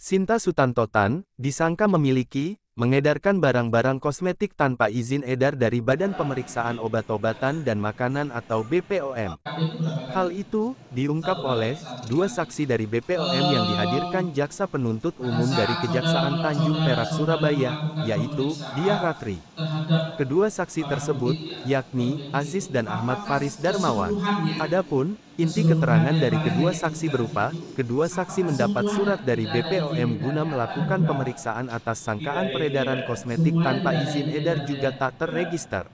Sinta Sutantotan disangka memiliki, mengedarkan barang-barang kosmetik tanpa izin edar dari Badan Pemeriksaan Obat-obatan dan Makanan atau BPOM. Hal itu diungkap oleh dua saksi dari BPOM yang dihadirkan Jaksa Penuntut Umum dari Kejaksaan Tanjung Perak Surabaya, yaitu Diah Ratri. Kedua saksi tersebut, yakni Aziz dan Ahmad Faris Darmawan. Adapun inti keterangan dari kedua saksi berupa, kedua saksi mendapat surat dari BPOM guna melakukan pemeriksaan atas sangkaan peredaran kosmetik tanpa izin edar juga tak terregister.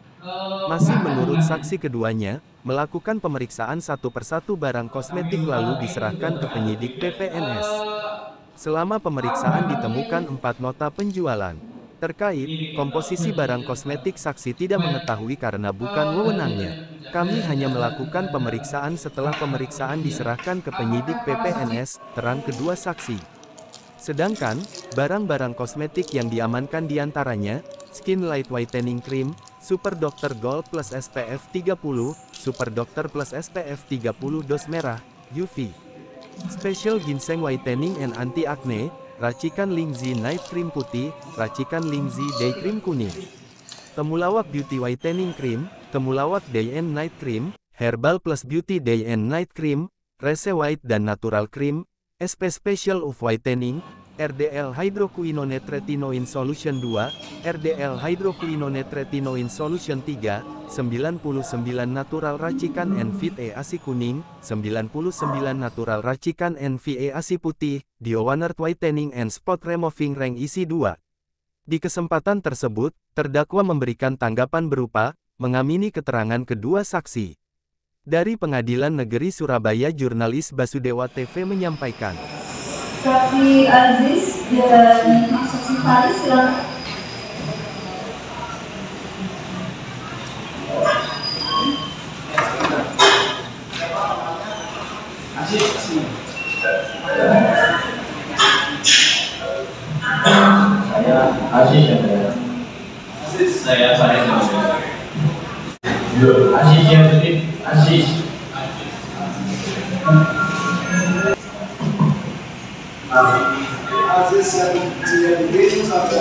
Masih menurut saksi keduanya, melakukan pemeriksaan satu persatu barang kosmetik lalu diserahkan ke penyidik PPNS. Selama pemeriksaan ditemukan 4 nota penjualan. Terkait komposisi barang kosmetik saksi tidak mengetahui karena bukan wewenangnya. Kami hanya melakukan pemeriksaan setelah pemeriksaan diserahkan ke penyidik PPNS, terang kedua saksi. Sedangkan, barang-barang kosmetik yang diamankan diantaranya, Skin Light Whitening Cream, Super Dr. Gold Plus SPF 30, Super Dr. Plus SPF 30 dos merah, UV. Special Ginseng Whitening and Anti-Acne, racikan Lingzi Night Cream putih, racikan Lingzi Day Cream kuning. Temulawak Beauty Whitening Cream, Temulawak Day and Night Cream, Herbal Plus Beauty Day and Night Cream, Rese White dan Natural Cream, SP Special of Whitening, RDL Hydroquinone Tretinoin Solution 2, RDL Hydroquinone Tretinoin Solution 3, 99 Natural Racikan NVA ASI kuning, 99 Natural Racikan NVA ASI putih, Diowanert Whitening and Spot Removing Rank isi 2. Di kesempatan tersebut, terdakwa memberikan tanggapan berupa, mengamini keterangan kedua saksi. Dari Pengadilan Negeri Surabaya, jurnalis Basudewa TV menyampaikan. Saksi Aziz dan saksi Faris silakan. Saya Aziz ya. Saya Faris. Aziz ya, Aziz. Aziz yang diambil satu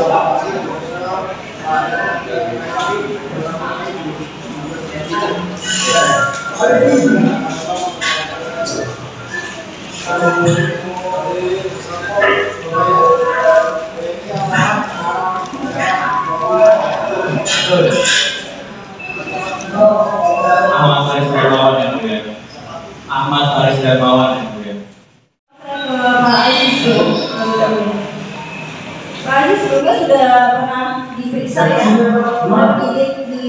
Ahmad Faris Darmawan yang mulia. Ahmad Faris Darmawan yang mulia. Pak Aziz sebelumnya sudah pernah diperiksa ya, penyidik di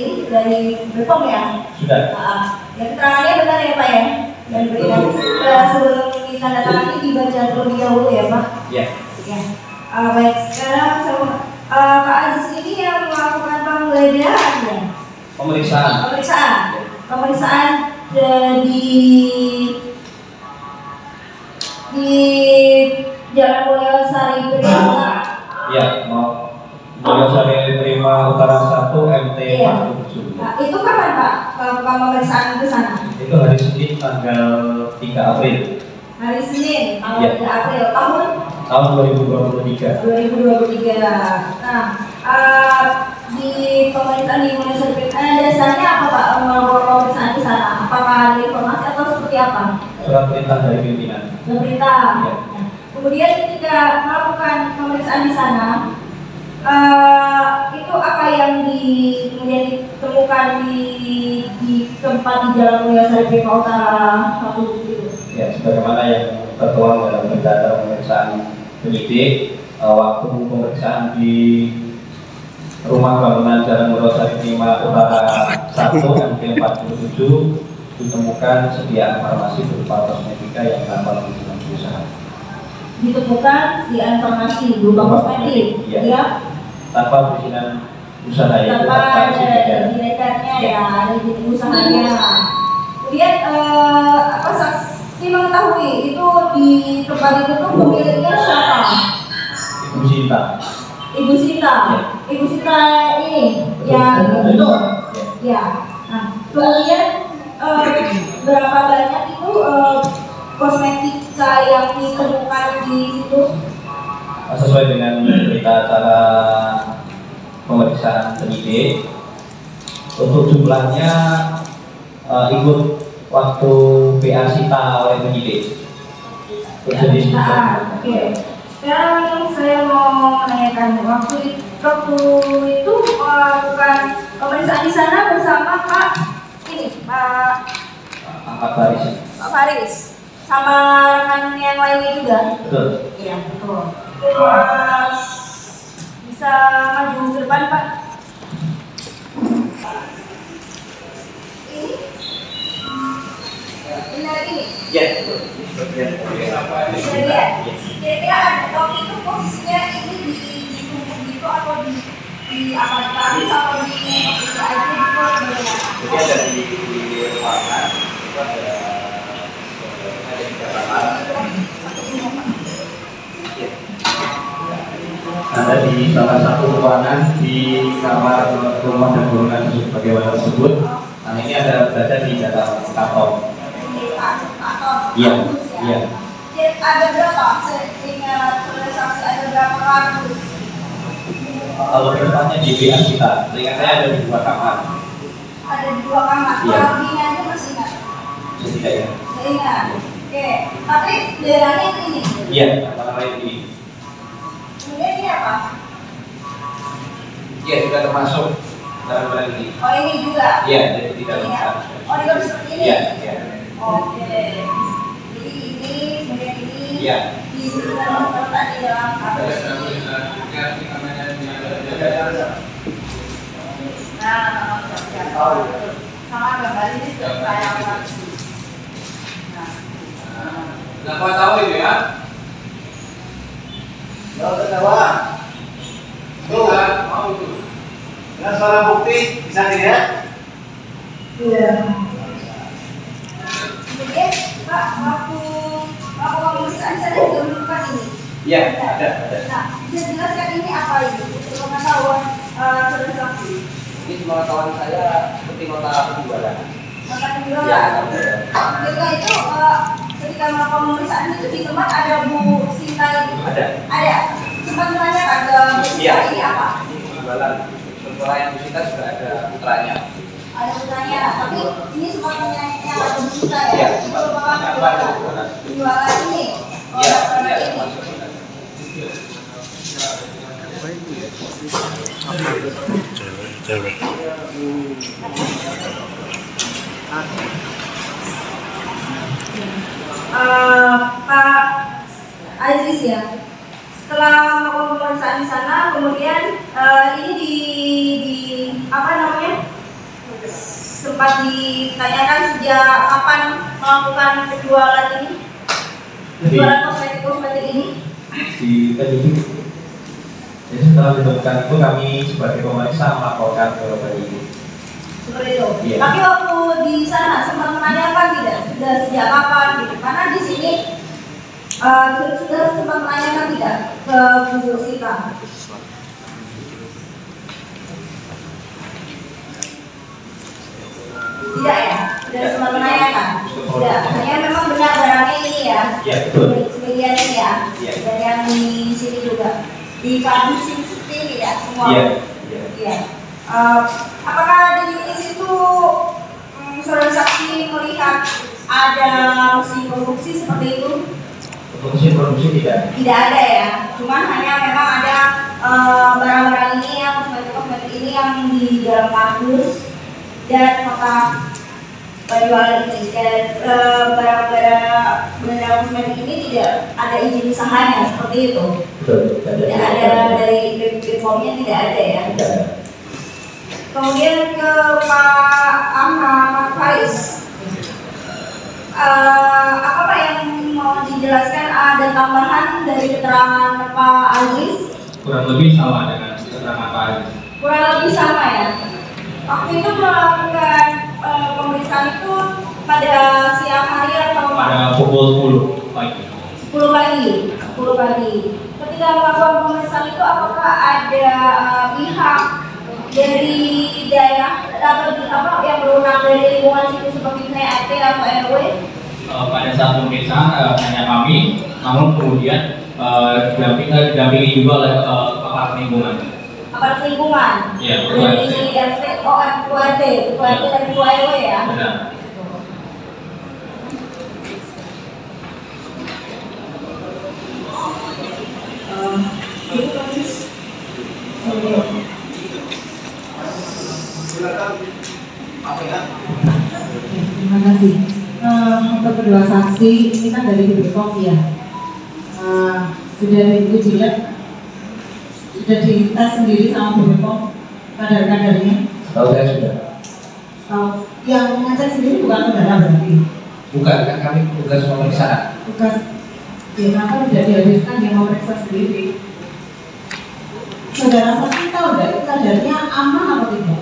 ini dari BPOM ya? Sudah. Ya keterangannya benar ya Pak ya? Dan berikan sebelum ditandatangani dibaca terlebih dahulu ya Pak? Ya. Ya. Baik, sekarang Pak Aziz ini yang melakukan penggeledahan ya? Pemeriksaan di Jalan Mulyasari Prima. Ya, Mulyasari Prima Utara 1 MT 47. Nah, itu kapan Pak melakukan pemeriksaan ke sana? Itu hari Senin tanggal 3 April. Hari Senin tanggal 3 April tahun 2023. 2023. Nah, di pemeriksaan di Mulyasari Prima dasarnya apa Pak melakukan pemeriksaan di sana? Apakah ada informasi atau seperti apa? Surat perintah dari pimpinan. Perintah. Ya. Kemudian ketika melakukan pemeriksaan di sana, itu apa yang kemudian ditemukan di tempat di Jalan Mulyasari Prima Utara 1 itu? Ya, sebagaimana yang tertuang dalam berita acara pemeriksaan penyidik, waktu pemeriksaan di rumah bangunan Jalan Mulyasari Prima Utara 1 MT 47 ditemukan sediaan farmasi berupa kosmetika yang tanpa perizinan usaha. Ditemukan sediaan farmasi berupa kosmetik, ya? Tanpa perizinan usaha ya. Tanpa ada direkturnya ya, ada izin usahanya. Kemudian apa saksi mengetahui itu di tempat itu tuh pemiliknya siapa? Ibu Sinta. Ibu Sinta. Ya. Ibu Sinta ini yang itu. Ya. Nah, kemudian berapa banyak itu kosmetik narkotika yang ditemukan di situ? Sesuai dengan berita acara pemeriksaan penyidik, untuk jumlahnya ikut waktu BA sita oleh penyidik. Jadi Oke. Sekarang saya mau menanyakan waktu itu melakukan pemeriksaan di sana bersama Pak Faris sama rekan yang lainnya juga. Betul. Iya betul. Bisa maju ke depan Pak. Benar ini? Ya. Bisa lihat. Kira-kira ada waktu itu posisinya ini di tubuh gitu atau di apa di kaki atau di aja gitu atau bagaimana? Jadi ada di ruangan itu ada di kamar. Ada di salah satu ruangan di kamar rumah dan bangunan bagaimana tersebut. Nah ini ada berada di dalam kantor. Iya, iya. Ada berapa? Seingat saksi ada berapa kardus? Kalau kedepannya di BA kita, seingat saya ada di 2 kamar. Ada di 2 kamar. Iya. Kardusnya itu masih ingat? Tidak ya? Saya ingat. Oke. Tapi daerahnya ini. Iya, antara lain ini. Kemudian ini apa? Iya, juga termasuk dalam barang ini. Oh ini juga. Iya, jadi tidak Ini ya. harus. Oh ini harus seperti ini. Iya, iya. Oke. Jadi ini kemudian ini. Iya. Di dalam letak di dalam kardus. Nah, sama gambar ini sudah saya buat. Nggak mau tahu itu ya? Kalau ketawa, tuh, Nggak mau itu. dengan suara bukti bisa dilihat. Iya. Kemudian Pak waktu pemeriksaan saya juga menemukan ini. Iya, ada. Nah, bisa jelaskan ini apa ini? Pengetahuan saudara saksi. Ini pengetahuan saya seperti nota penjualan. Maka Iya, penjualan. ada. Ketika itu ketika melakukan pemeriksaan itu di tempat ada Bu Sinta itu. Ada. Ada. Sempat menanyakan ke Bu Sinta Iya. ini apa? Ini penjualan. Penjualan yang kita juga ada putranya. Ada bertanya, tapi ini sempat menanyakan ke Bu Sinta ya. Iya, Itu sempat. merupakan Apa itu penjualan? penjualan ini. Oh, Iya, penjualan iya, ini. termasuk. Pak Aziz ya, setelah melakukan pemeriksaan di sana, kemudian ini di apa namanya sempat ditanyakan sejak kapan melakukan penjualan ini, penjualan kosmetik ini. Di penyidik. Jadi setelah ditemukan itu kami sebagai pemeriksa melaporkan ke penyidik. Seperti itu. Iya. Tapi waktu di sana sempat menanyakan tidak sudah sejak kapan gitu, karena di sini sudah sempat menanyakan tidak ke Bu Sita. Tidak ya, sudah sempat menanyakan. Tidak, hanya memang benar barangnya ini ya. Iya, betul. Sebagian ini ya. Iya. Dan yang di sini juga di kardus seperti ini ya semua. Iya. Iya. Iya. Apakah di situ saudara saksi melihat ada mesin produksi seperti itu? Untuk mesin produksi tidak. Tidak ada ya, cuman hanya memang ada barang-barang ini yang kosmetik ini yang di dalam kardus dan kotak penjualan ini, dan barang-barang kosmetik ini tidak ada izin usahanya seperti itu. Betul. Tidak ada dari BPOM-nya, tidak ada ya. Tidak ada. Kemudian ke Pak Faris, apa yang mau dijelaskan ada tambahan dari keterangan Pak Aziz? Kurang lebih sama dengan keterangan Pak Aziz. Kurang lebih sama ya. Waktu itu melakukan pemeriksaan itu pada siang hari atau Pada pukul 10 pagi. 10 pagi. 10 pagi. Ketika melakukan pemeriksaan itu apakah ada pihak dari daerah atau apa yang berwenang dari lingkungan situ seperti misalnya RT atau RW pada saat pemeriksaan hanya kami, namun kemudian didampingi juga oleh aparat lingkungan. Aparat lingkungan. Iya, Jadi RT, ketua RT dan ketua RW ya. benar. Silakan. Apa ya? Terima kasih. Untuk kedua saksi ini kan dari Bepom ya. Sudah diuji lab, sudah dites sendiri sama Bepom kadar-kadarnya. Tahu saya sudah. Yang mengecek sendiri bukan saudara berarti. Bukan, kan kami tugas pemeriksaan. Tugas, ya kenapa tidak dihadirkan yang memeriksa sendiri? Saudara saksi tahu nggak itu kadarnya aman atau tidak?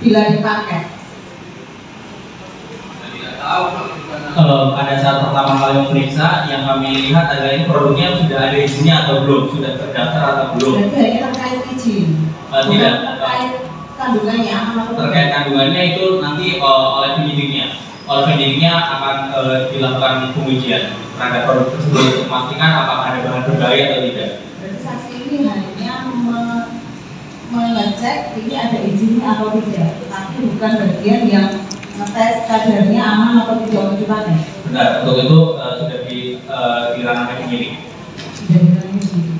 Bila dipakai. Pada saat pertama kali memeriksa, yang kami lihat adalah ini produknya sudah ada izinnya atau belum, sudah terdaftar atau belum. Berarti hanya terkait izin. Tidak. Terkait kandungannya aman atau tidak? Terkait kandungannya itu nanti oleh penyidiknya. Oleh penyidiknya akan dilakukan pengujian terhadap produk tersebut untuk memastikan apakah ada bahan berbahaya atau tidak. Berarti saksi ini hanya mengecek ini ada izinnya atau tidak, tapi bukan bagian yang ngetes kadarnya aman atau tidak untuk dipakai. Benar, untuk itu sudah dilarang oleh penyidik. Sudah dilarang sendiri.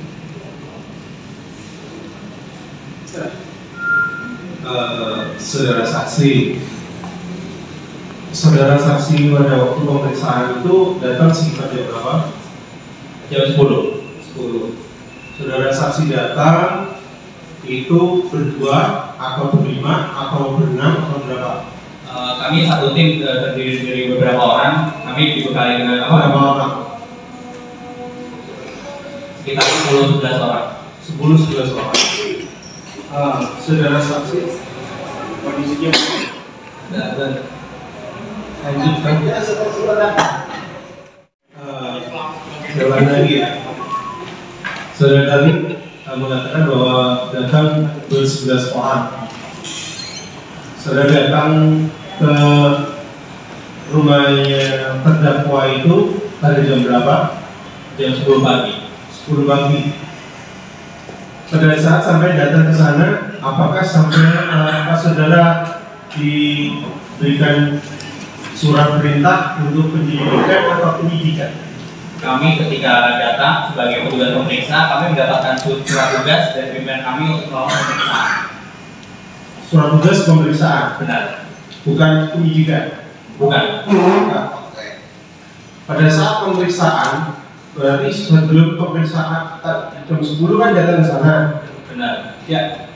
Saudara saksi pada waktu pemeriksaan itu datang sekitar jam berapa? Jam 10. Saudara saksi datang itu berdua atau berlima atau berenam atau berapa? Kami satu tim terdiri dari beberapa orang. Kami dibekali dengan Berapa orang? sekitar 10-11 orang. 10-11 orang. Saudara saksi kondisinya lanjutkan. Jalan lagi ya. Saudara tadi mengatakan bahwa datang ber-11 orang. Saudara datang ke rumahnya terdakwa itu pada jam berapa? Jam 10 pagi. 10 pagi. Pada saat sampai datang ke sana, apakah saudara diberikan surat perintah untuk penyelidikan atau penyidikan? Kami ketika datang sebagai petugas pemeriksa, kami mendapatkan surat tugas dari pimpinan kami untuk melakukan pemeriksaan. Surat tugas pemeriksaan, Benar. bukan penyidikan. Bukan. Pada saat pemeriksaan, berarti sebelum pemeriksaan jam 10 kan datang ke sana. Benar. Ya.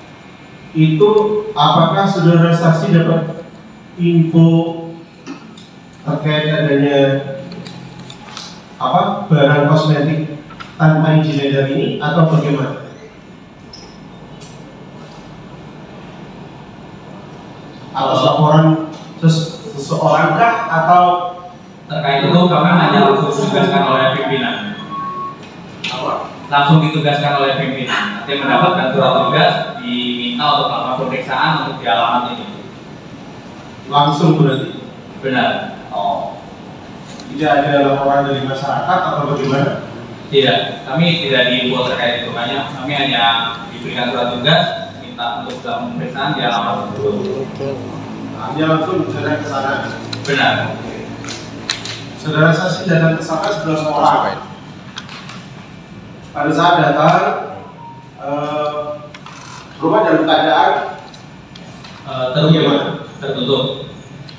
Itu apakah saudara saksi dapat info terkait adanya barang kosmetik tanpa izin edar ini atau bagaimana? Atas laporan seseorang kah atau Terkait itu kami hanya langsung ditugaskan oleh pimpinan. Langsung ditugaskan oleh pimpinan. Nanti mendapatkan surat tugas, diminta untuk melakukan pemeriksaan untuk di alamat ini. langsung berarti? Benar. Tidak ada laporan dari masyarakat atau bagaimana? Tidak, kami tidak diimbau terkait itu, kami hanya diberikan surat tugas, minta untuk melakukan pemeriksaan di alamat tersebut. Hanya langsung berjalan ke sana. Benar. Saudara saksi datang ke sana 11 orang. Pada saat datang, rumah dalam keadaan tertutup.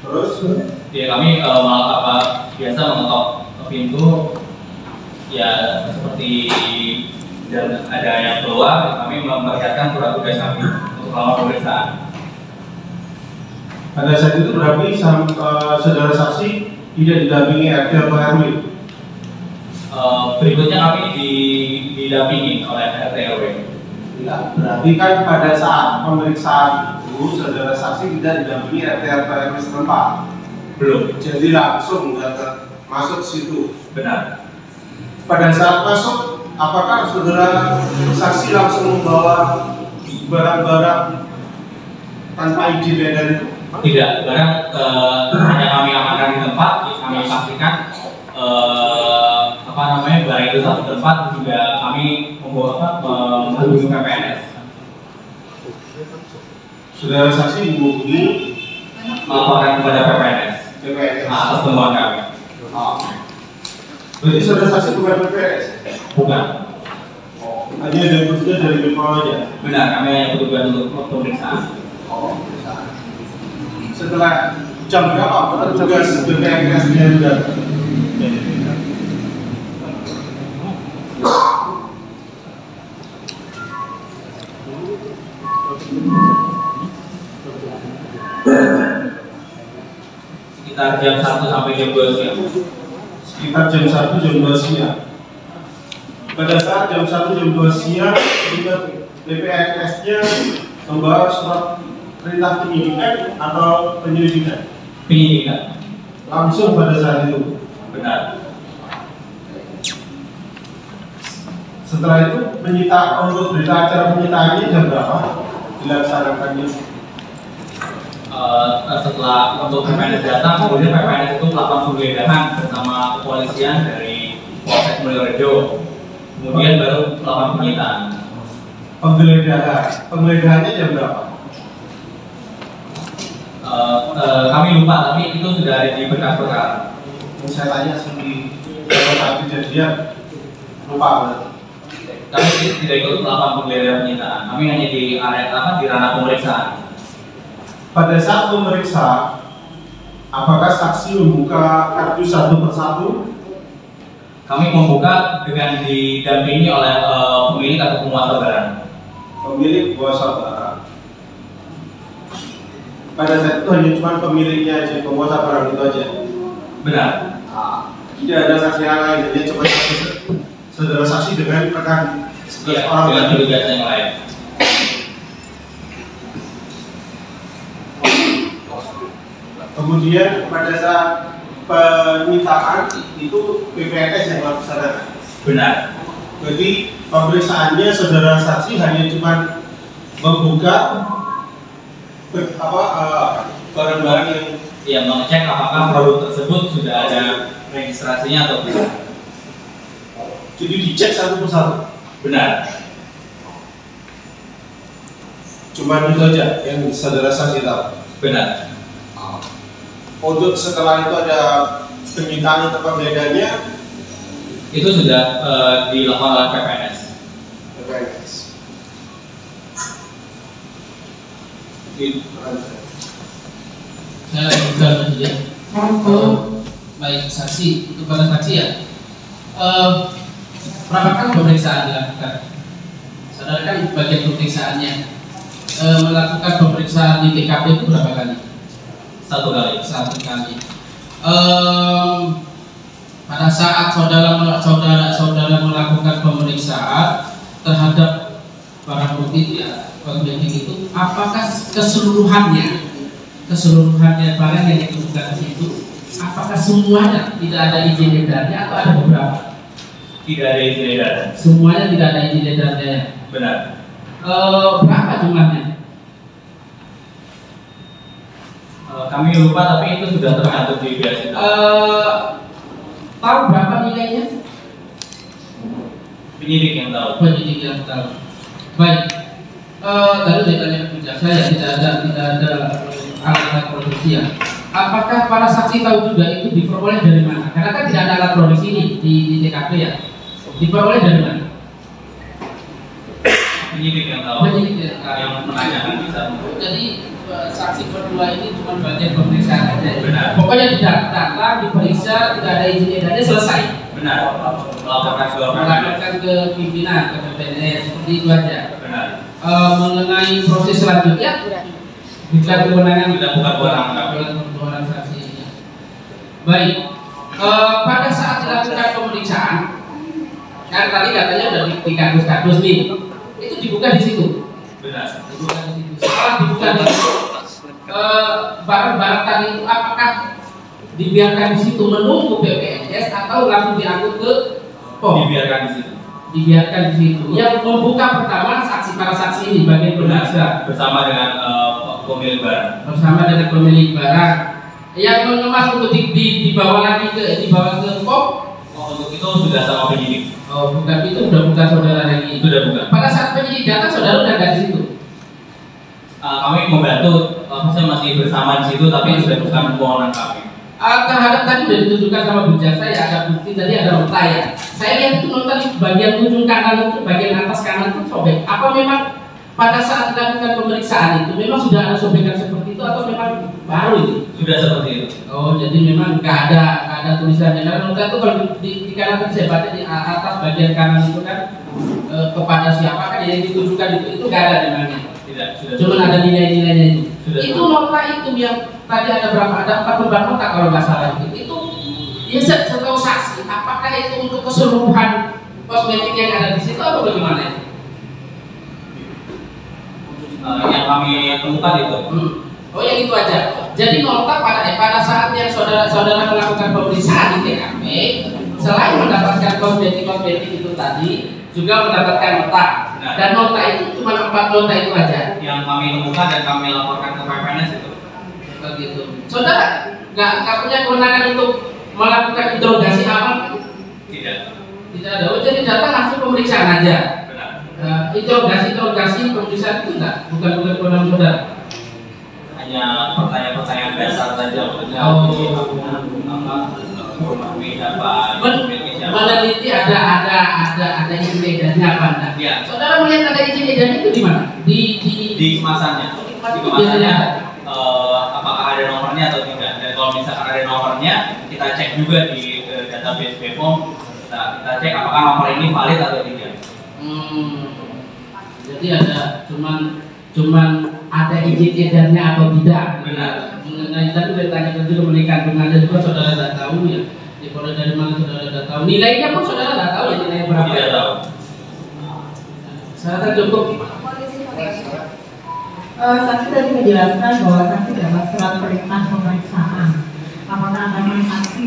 Terus? Ya kami biasa mengetok pintu, ya seperti dan ada yang keluar, kami memperlihatkan surat tugas kami untuk melakukan pemeriksaan. Pada saat itu berarti saudara saksi tidak didampingi RT atau RW? Berikutnya kami didampingi oleh RT RW. Ya, berarti kan pada saat pemeriksaan itu saudara saksi tidak didampingi RT atau RW setempat? Belum. Jadi langsung masuk situ. Benar. Pada saat masuk, apakah saudara saksi langsung membawa barang-barang tanpa izin edar itu? Tidak, barang hanya kami amankan di tempat, kami pastikan barang itu satu tempat, juga kami menghubungi PPNS. Saudara saksi menghubungi Melaporkan kepada PPNS atas temuan kami. Berarti saudara saksi bukan PPNS? Bukan. Hanya ada petugas dari BPO aja? Benar, kami hanya petugas untuk pemeriksaan. Setelah jam berapa petugas BPNS-nya sudah? Sekitar jam 1 sampai jam 2 siang. Sekitar jam 1 jam 2 siang. Pada saat jam 1 jam 2 siang, BPNS-nya membawa surat perintah penyidikan atau penyelidikan? Penyidikan. Langsung pada saat itu? Benar. Setelah itu untuk berita acara penyitaannya jam berapa dilaksanakannya? Setelah untuk PPNS datang, kemudian PPNS itu melakukan penggeledahan bersama kepolisian dari Polsek Mulyorejo. Kemudian baru melakukan penyitaan. Penggeledahannya jam berapa? Kami lupa, tapi itu sudah ada di berkas perkara. Saya tanya di saat kejadian lupa. Kami tidak ikut melakukan penggeledahan penyitaan. Kami hanya di area di ranah pemeriksaan. Pada saat memeriksa, apakah saksi membuka kartu satu persatu? Kami membuka dengan didampingi oleh pemilik atau penguasa barang. Pemilik kuasa barang. Pada saat itu hanya cuma pemiliknya aja, penguasa barang itu aja. Benar. Tidak ada saksi yang lain, jadi coba saudara saksi dengan rekan Ya, orang dengan tadi. petugas yang lain. Kemudian pada saat penyitaan itu BPNS yang melaksanakan. Benar. Jadi pemeriksaannya saudara saksi hanya cuma membuka barang-barang yang Mengecek apakah produk tersebut sudah ada registrasinya atau tidak. jadi dicek satu persatu. Benar. Cuma itu aja yang saudara saksi tahu. Benar. Untuk setelah itu ada penyitaan atau penggeledahannya Itu sudah dilakukan oleh PPNS. BPNS. Saya lanjutkan saja. Baik saksi, untuk para saksi ya. Berapa kali pemeriksaan dilakukan? Saudara kan bagian pemeriksaannya melakukan pemeriksaan di TKP itu berapa kali? 1 kali. 1 kali. Pada saat saudara melakukan pemeriksaan terhadap barang bukti ya, kosmetik itu, apakah keseluruhannya barang yang ditemukan di situ, apakah semuanya tidak ada izin edarnya atau ada beberapa? Tidak ada izin edar. Semuanya tidak ada izin edarnya. Benar. Berapa jumlahnya? Kami lupa, tapi itu sudah tercantum di biasa. Tahu berapa nilainya? Penyidik yang tahu. Penyidik yang tahu. Baik. Tadi ditanya ke saya tidak ada alat produksi ya. Apakah para saksi tahu juga itu diperoleh dari mana? Karena kan tidak ada alat produksi ini di TKP ya. Diperoleh dari mana? Penyidik yang tahu. Penyidik yang tahu. Yang menanyakan bisa. Jadi saksi berdua ini cuma bagian pemeriksaan aja. Benar. Pokoknya datang diperiksa, tidak ada izin edarnya, selesai. Benar. Melaporkan ke pimpinan, ke PPNS, seperti itu aja. Benar. Mengenai proses selanjutnya, bukan kewenangan bukan kewenangan saksi. Baik. Pada saat dilakukan pemeriksaan, kan tadi katanya udah di kardus-kardus nih, itu dibuka di situ. Benar. Dibuka di situ. Setelah dibuka di situ, barang-barang tadi itu apakah dibiarkan di situ menunggu PPNS atau langsung diangkut ke POM? Dibiarkan di situ. Dibiarkan di situ. Yang membuka pertama para saksi ini bagian penasihat bersama dengan pemilik barang. Bersama dengan pemilik barang yang mengemas untuk dibawa lagi dibawa ke KOP. Oh, untuk itu sudah sama penyidik. Oh, bukan, itu udah bukan saudara lagi. Sudah bukan. Pada saat penyidik datang saudara udah nggak di situ. Kami membantu, saya masih bersama di situ, tapi sudah bukan kewenangan kami. Terhadap tadi sudah ditunjukkan sama Bu Jaksa ya, ada bukti tadi, ada nota ya. Saya lihat itu nota di bagian ujung kanan itu, bagian atas kanan itu sobek. Apa memang pada saat dilakukan pemeriksaan itu memang sudah ada sobekan seperti itu atau memang baru itu? Sudah seperti itu. Oh, jadi memang nggak ada tulisannya. Karena nota itu kalau di kanan tadi saya baca di atas bagian kanan itu kan kepada siapa kan yang ditujukan itu nggak ada namanya. Tidak, sudah. Cuma ada nilai-nilainya itu. Sudah. Itu nota itu yang tadi ada berapa? Ada 4 lembar nota kalau nggak salah itu. Itu ya setahu saksi. Apakah itu untuk keseluruhan kosmetik yang ada di situ atau bagaimana itu? Yang kami temukan itu. Oh, yang itu aja. Jadi nota pada saat yang saudara melakukan pemeriksaan di TKP, selain mendapatkan kosmetik itu tadi, juga mendapatkan nota. Nah, dan nota itu cuma 4 nota itu aja. Yang kami temukan dan kami laporkan ke PPNS itu. Begitu. Saudara nggak punya kewenangan untuk melakukan interogasi awal? Tidak. Tidak ada. Oh, jadi datang langsung pemeriksaan aja. Benar. Interogasi pemeriksaan itu enggak, bukan kewenangan saudara. Hanya pertanyaan-pertanyaan dasar saja. Meneliti ada izin edarnya apa enggak? Ya. Saudara melihat ada izin edarnya itu di mana? Di kemasannya. Di kemasannya. Apakah ada nomornya atau tidak? Dan kalau misalkan ada nomornya, kita cek juga di database BPOM. Kita cek apakah nomor ini valid atau tidak. Jadi ada cuman ada izin edarnya atau tidak? Benar. Mengenai tadi bertanya juga mengenai kandung Anda juga saudara tidak tahu ya. Kalau dari mana saudara tidak tahu? Nilainya pun saudara tidak tahu ya nilainya berapa? Tidak tahu. Saya cukup. Saksi tadi menjelaskan bahwa saksi dapat surat perintah pemeriksaan. Apakah akan saksi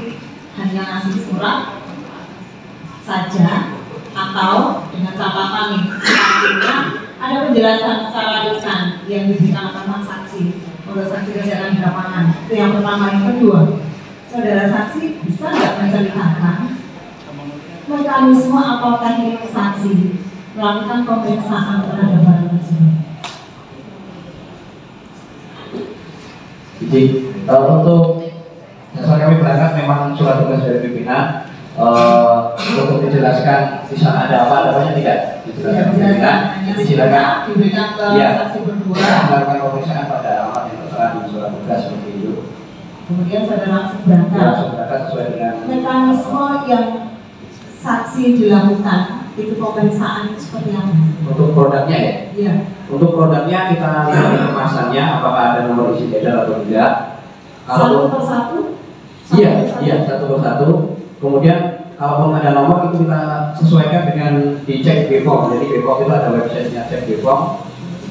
hanya ngasih surat saja atau dengan catatan nih? Artinya ada penjelasan secara lisan yang diberikan oleh saksi oleh saksi kesehatan di lapangan. Itu yang pertama. Yang kedua, saudara saksi bisa nggak menceritakan mekanisme atau teknik saksi melakukan pemeriksaan terhadap barang tersebut? Jadi untuk dasar kami berangkat memang surat tugas dari pimpinan untuk dijelaskan di sana ada apa namanya tidak dijelaskan pimpinan disilakan diberikan ke saksi berdua melakukan pemeriksaan pada alamat yang tertera di surat tugas seperti itu. Kemudian saudara langsung berangkat. Langsung berangkat sesuai dengan Mekanisme yang saksi dilakukan itu pemeriksaan seperti apa? untuk produknya ya. Iya. Untuk produknya kita lihat di kemasannya apakah ada nomor izin edar atau tidak. Satu persatu? Iya, satu persatu. Kemudian kalaupun ada nomor itu kita sesuaikan dengan dicek BPOM. Jadi BPOM itu ada websitenya cek BPOM.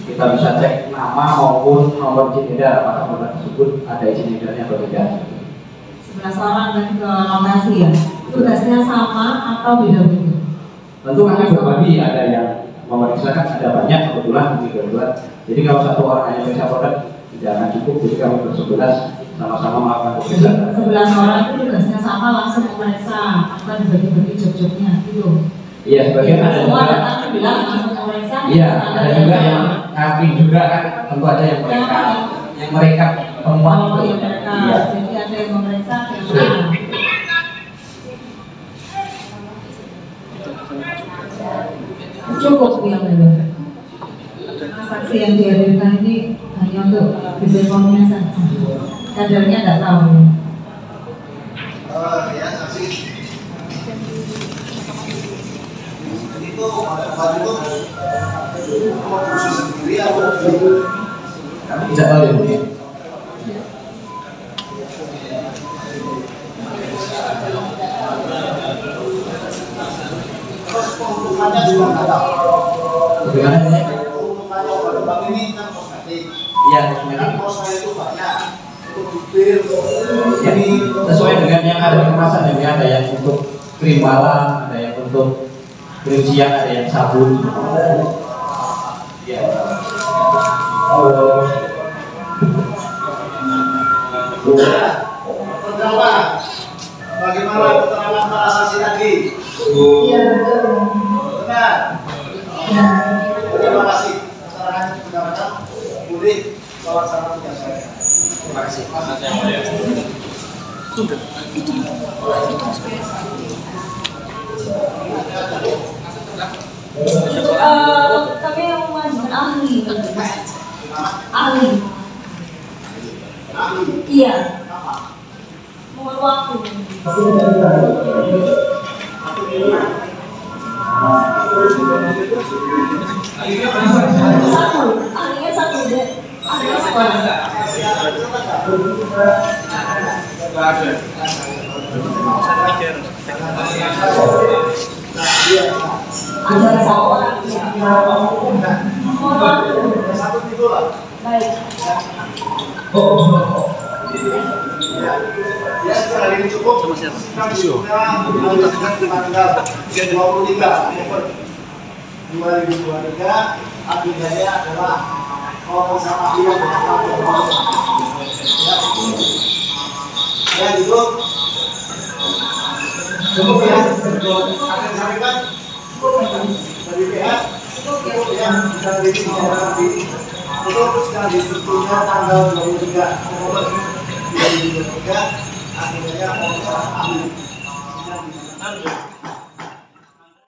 Kita bisa cek nama maupun nomor izin edar apakah produk tersebut ada izin edarnya atau tidak. 11 orang dan ke lokasi ya. Tugasnya sama atau beda-beda? Tentu kami berbagi, ada yang memeriksakan, ada banyak kebetulan. Jadi kalau satu orang hanya periksa produk tidak akan cukup. Jadi kami ber-11 sama-sama melakukan pemeriksaan. 11 orang itu tugasnya sama langsung memeriksa atau dibagi-bagi job-jobnya gitu. Iya, sebagian ada semua juga. datang bilang langsung memeriksa. Iya, ada juga yang ngaping juga kan. Tentu ada yang mereka temuan Oh, itu. iya mereka. Iya. Jadi ada yang memeriksa, yang Betul. cukup yang ada. Saksi yang dihadirkan ini hanya untuk BPOM-nya saja. Kadernya nggak tahu. Ya, saksi. Itu tempat itu mau khusus sendiri atau Kami tidak tahu ya, Bu. terus keuntungannya juga nggak tahu. Bagaimana ini? Keuntungannya obat-obat ini kan kosmetik. Iya, Kan kosmetik. kosmetik itu banyak. Untuk bibir, Jadi sesuai dengan yang ada di kemasan, jadi ada yang untuk krim malam, ada yang untuk krim siang, ada yang sabun. Ya. Terdakwa, bagaimana keterangan para saksi tadi? Iya betul. Benar. Ya. Terima kasih. Keterangan benar-benar boleh bawa sama jasa. Terima kasih. Kami yang mengajukan ahli. Ahli. Iya. Mohon waktu. Satu. Ahlinya satu. Ahlinya sekolah. Ada satu orang. Mohon waktu. Satu itu lah. Baik. Ya, setelah ini cukup. Kami sudah mengajukan tanggal 23 Oktober 2023. Agendanya adalah sama yang ya itu cukup ya. Akan disampaikan dari pihak cukup ya. Sudah dibicarakan di untuk sedang diskusinya tanggal 23 Oktober 2023. Agendanya sama ahli.